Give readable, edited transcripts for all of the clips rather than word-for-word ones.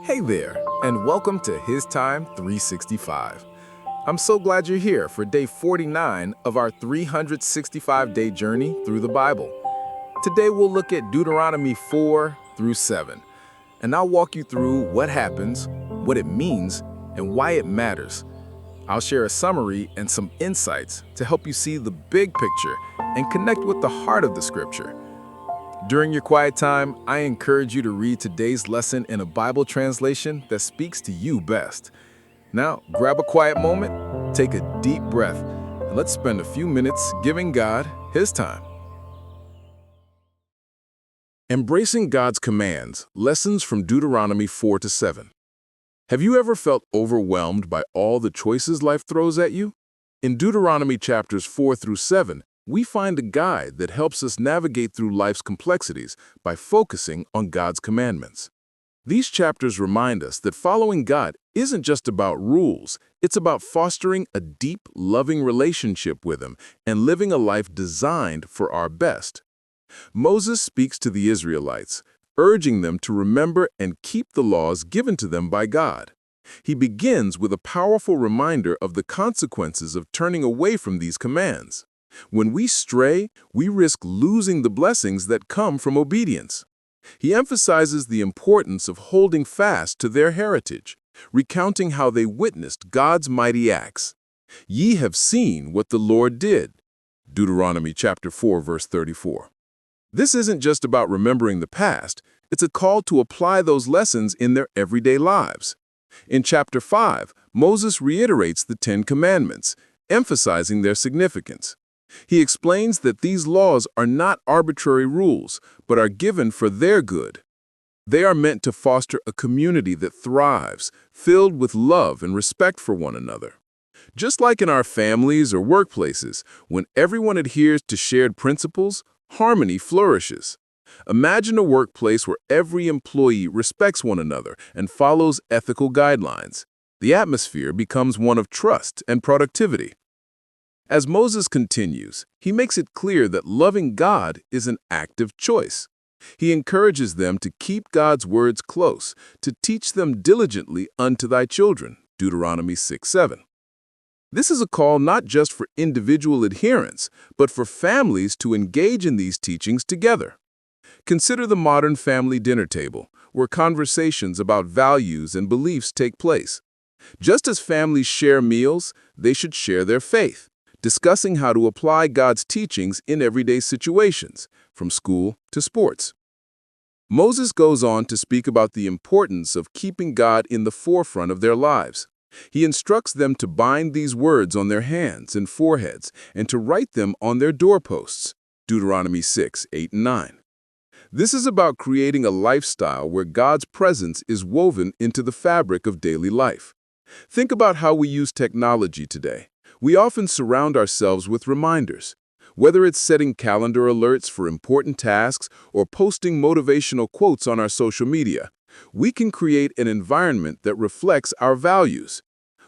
Hey there, and welcome to HisTime365. I'm so glad you're here for day 49 of our 365-day journey through the Bible. Today we'll look at Deuteronomy 4 through 7, and I'll walk you through what happens, what it means, and why it matters. I'll share a summary and some insights to help you see the big picture and connect with the heart of the scripture. During your quiet time, I encourage you to read today's lesson in a Bible translation that speaks to you best. Now, grab a quiet moment, take a deep breath, and let's spend a few minutes giving God His time. Embracing God's commands, lessons from Deuteronomy 4 to 7. Have you ever felt overwhelmed by all the choices life throws at you? In Deuteronomy chapters 4 through 7, we find a guide that helps us navigate through life's complexities by focusing on God's commandments. These chapters remind us that following God isn't just about rules, it's about fostering a deep, loving relationship with Him and living a life designed for our best. Moses speaks to the Israelites, urging them to remember and keep the laws given to them by God. He begins with a powerful reminder of the consequences of turning away from these commands. When we stray, we risk losing the blessings that come from obedience. He emphasizes the importance of holding fast to their heritage, recounting how they witnessed God's mighty acts. Ye have seen what the Lord did. Deuteronomy chapter 4, verse 34. This isn't just about remembering the past, it's a call to apply those lessons in their everyday lives. In chapter 5, Moses reiterates the 10 Commandments, emphasizing their significance. He explains that these laws are not arbitrary rules, but are given for their good. They are meant to foster a community that thrives, filled with love and respect for one another. Just like in our families or workplaces, when everyone adheres to shared principles, harmony flourishes. Imagine a workplace where every employee respects one another and follows ethical guidelines. The atmosphere becomes one of trust and productivity. As Moses continues, he makes it clear that loving God is an active choice. He encourages them to keep God's words close, to teach them diligently unto thy children, Deuteronomy 6:7. This is a call not just for individual adherence, but for families to engage in these teachings together. Consider the modern family dinner table, where conversations about values and beliefs take place. Just as families share meals, they should share their faith, discussing how to apply God's teachings in everyday situations, from school to sports. Moses goes on to speak about the importance of keeping God in the forefront of their lives. He instructs them to bind these words on their hands and foreheads and to write them on their doorposts, Deuteronomy 6:8 and 9. This is about creating a lifestyle where God's presence is woven into the fabric of daily life. Think about how we use technology today. We often surround ourselves with reminders. Whether it's setting calendar alerts for important tasks or posting motivational quotes on our social media, we can create an environment that reflects our values.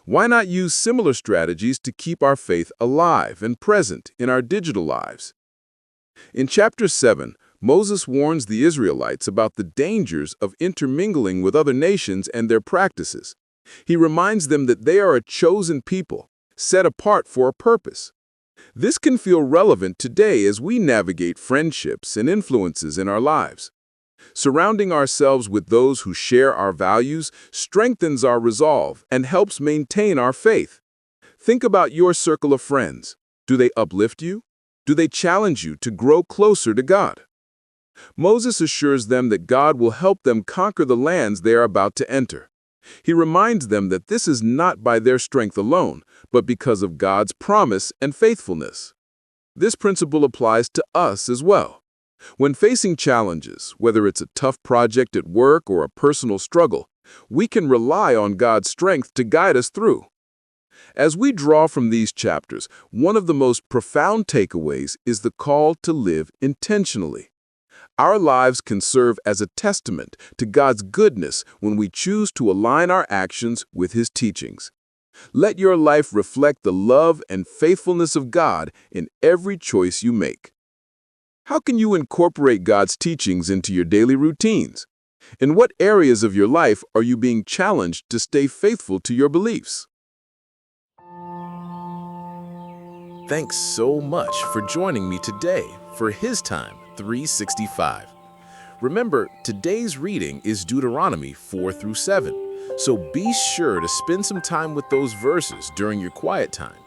Why not use similar strategies to keep our faith alive and present in our digital lives? In chapter 7, Moses warns the Israelites about the dangers of intermingling with other nations and their practices. He reminds them that they are a chosen people, set apart for a purpose. This can feel relevant today as we navigate friendships and influences in our lives. Surrounding ourselves with those who share our values strengthens our resolve and helps maintain our faith. Think about your circle of friends. Do they uplift you? Do they challenge you to grow closer to God? Moses assures them that God will help them conquer the lands they are about to enter. He reminds them that this is not by their strength alone, but because of God's promise and faithfulness. This principle applies to us as well. When facing challenges, whether it's a tough project at work or a personal struggle, we can rely on God's strength to guide us through. As we draw from these chapters, one of the most profound takeaways is the call to live intentionally. Our lives can serve as a testament to God's goodness when we choose to align our actions with His teachings. Let your life reflect the love and faithfulness of God in every choice you make. How can you incorporate God's teachings into your daily routines? In what areas of your life are you being challenged to stay faithful to your beliefs? Thanks so much for joining me today for His Time 365. Remember, today's reading is Deuteronomy 4 through 7, so be sure to spend some time with those verses during your quiet time.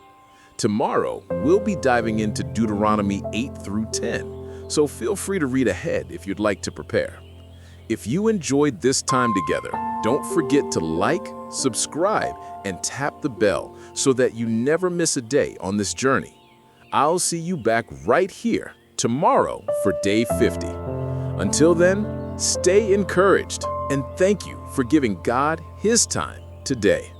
Tomorrow, we'll be diving into Deuteronomy 8 through 10, so feel free to read ahead if you'd like to prepare. If you enjoyed this time together, don't forget to like, subscribe, and tap the bell so that you never miss a day on this journey. I'll see you back right here tomorrow for day 50. Until then, stay encouraged and thank you for giving God His time today.